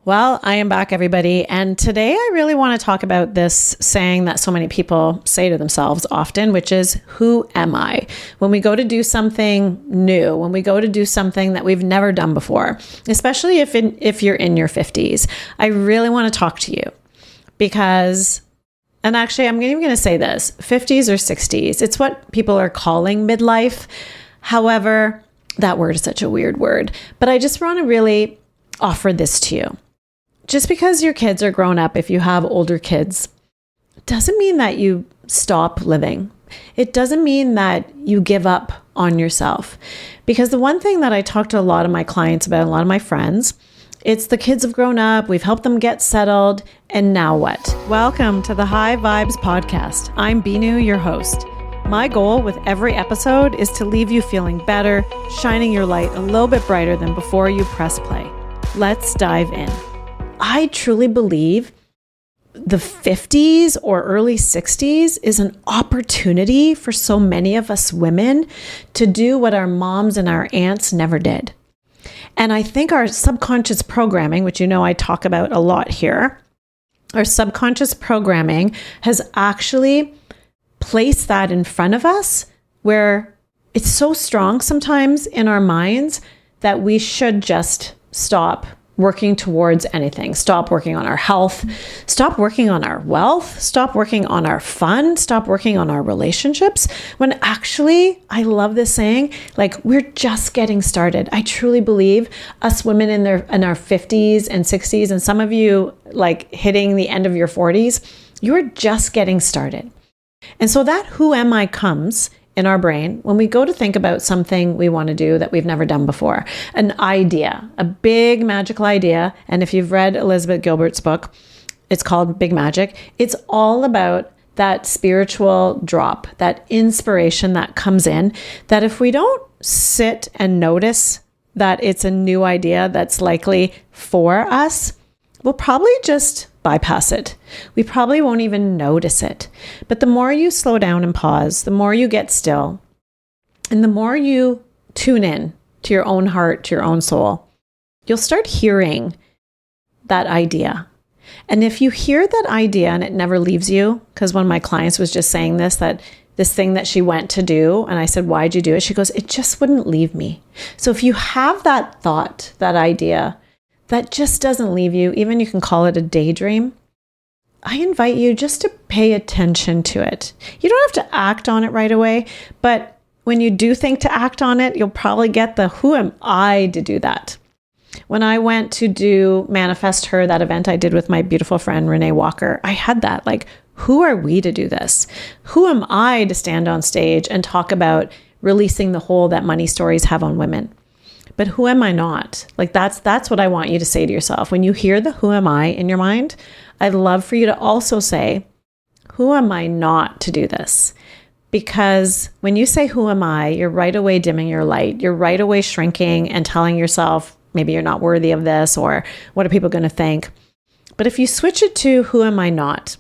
Well, I am back, everybody. And today I really want to talk about this saying that so many people say to themselves often, which is, who am I? When we go to do something new, when we go to do something that we've never done before, especially if you're in your 50s, I really want to talk to you because, and actually I'm even going to say this, 50s or 60s, it's what people are calling midlife. However, that word is such a weird word, but I just want to really offer this to you. Just because your kids are grown up, if you have older kids, doesn't mean that you stop living. It doesn't mean that you give up on yourself. Because the one thing that I talk to a lot of my clients about, a lot of my friends, it's the kids have grown up, we've helped them get settled, and now what? Welcome to the High Vibes Podcast. I'm Binu, your host. My goal with every episode is to leave you feeling better, shining your light a little bit brighter than before you press play. Let's dive in. I truly believe the 50s or early 60s is an opportunity for so many of us women to do what our moms and our aunts never did. And I think our subconscious programming, which you know I talk about a lot here, our subconscious programming has actually placed that in front of us where it's so strong sometimes in our minds that we should just stop working towards anything. Stop working on our health, stop working on our wealth, stop working on our fun, stop working on our relationships. When actually, I love this saying, like, we're just getting started. I truly believe us women in our 50s and 60s, and some of you like hitting the end of your 40s, you're just getting started. And so that who am I comes in our brain when we go to think about something we want to do that we've never done before. An idea, a big magical idea. And if you've read Elizabeth Gilbert's book, it's called Big Magic. It's all about that spiritual drop, that inspiration that comes in, that if we don't sit and notice that it's a new idea that's likely for us, we'll probably just bypass it. We probably won't even notice it. But the more you slow down and pause, the more you get still, and the more you tune in to your own heart, to your own soul, you'll start hearing that idea. And if you hear that idea and it never leaves you, because one of my clients was just saying this, that this thing that she went to do, and I said, why'd you do it? She goes, it just wouldn't leave me. So if you have that thought, that idea, that just doesn't leave you, even you can call it a daydream, I invite you just to pay attention to it. You don't have to act on it right away, but when you do think to act on it, you'll probably get the, who am I to do that? When I went to do Manifest Her, that event I did with my beautiful friend, Renee Walker, I had that, like, who are we to do this? Who am I to stand on stage and talk about releasing the hold that money stories have on women? But who am I not? Like that's what I want you to say to yourself. When you hear the who am I in your mind, I'd love for you to also say, who am I not to do this? Because when you say, who am I, you're right away dimming your light. You're right away shrinking and telling yourself, maybe you're not worthy of this, or what are people going to think? But if you switch it to, who am I not?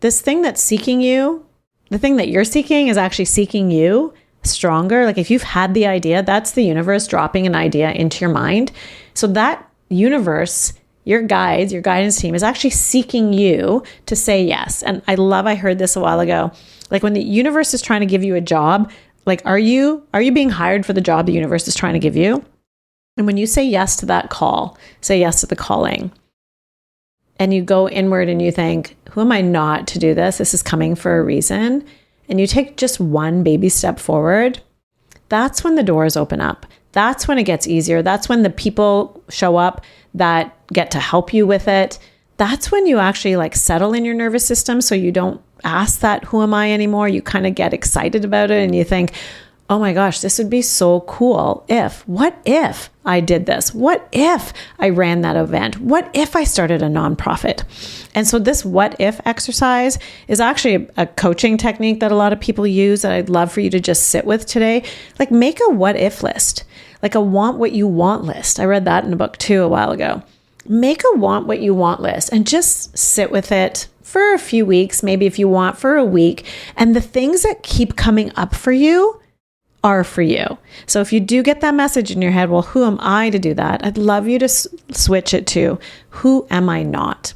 This thing that's seeking you, the thing that you're seeking is actually seeking you stronger. Like if you've had the idea, that's the universe dropping an idea into your mind. So that universe, your guides, your guidance team is actually seeking you to say yes. And I heard this a while ago. Like when the universe is trying to give you a job, like are you being hired for the job the universe is trying to give you? And when you say yes to that call, say yes to the calling, and you go inward and you think, who am I not to do this? This is coming for a reason. And you take just one baby step forward, that's when the doors open up. That's when it gets easier. That's when the people show up that get to help you with it. That's when you actually like settle in your nervous system so you don't ask that who am I anymore. You kind of get excited about it and you think, oh my gosh, this would be so cool what if I did this? What if I ran that event? What if I started a nonprofit? And so this what if exercise is actually a coaching technique that a lot of people use that I'd love for you to just sit with today. Like make a what if list, like a want what you want list. I read that in a book too a while ago. Make a want what you want list and just sit with it for a few weeks, maybe if you want for a week. And the things that keep coming up for you are for you. So if you do get that message in your head, well, who am I to do that? I'd love you to switch it to, who am I not?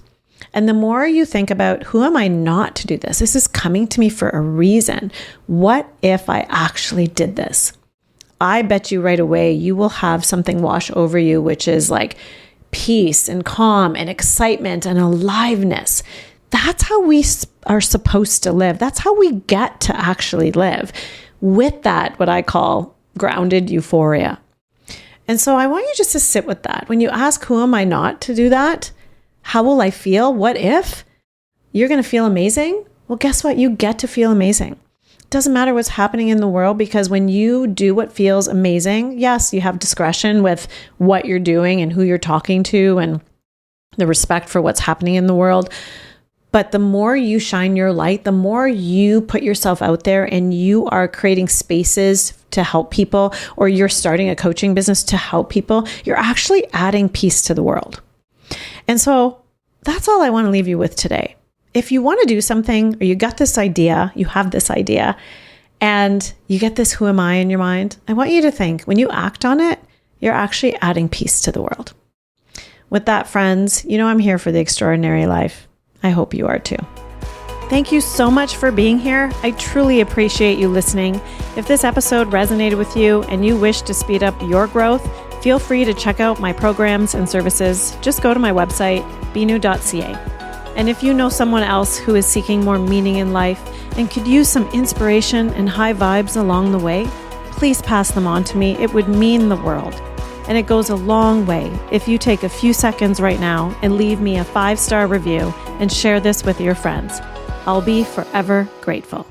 And the more you think about, who am I not to do this? This is coming to me for a reason. What if I actually did this? I bet you right away, you will have something wash over you, which is like peace and calm and excitement and aliveness. That's how we are supposed to live. That's how we get to actually live with that, what I call grounded euphoria. And so I want you just to sit with that. When you ask, who am I not to do that? How will I feel? What if? You're going to feel amazing? Well, guess what? You get to feel amazing. It doesn't matter what's happening in the world, because when you do what feels amazing, yes, you have discretion with what you're doing and who you're talking to and the respect for what's happening in the world. But the more you shine your light, the more you put yourself out there and you are creating spaces to help people, or you're starting a coaching business to help people, you're actually adding peace to the world. And so that's all I want to leave you with today. If you want to do something, or you got this idea, you have this idea, and you get this who am I in your mind, I want you to think, when you act on it, you're actually adding peace to the world. With that, friends, you know I'm here for the extraordinary life. I hope you are too. Thank you so much for being here. I truly appreciate you listening. If this episode resonated with you and you wish to speed up your growth, feel free to check out my programs and services. Just go to my website, binu.ca. And if you know someone else who is seeking more meaning in life and could use some inspiration and high vibes along the way, please pass them on to me. It would mean the world. And it goes a long way if you take a few seconds right now and leave me a 5-star review and share this with your friends. I'll be forever grateful.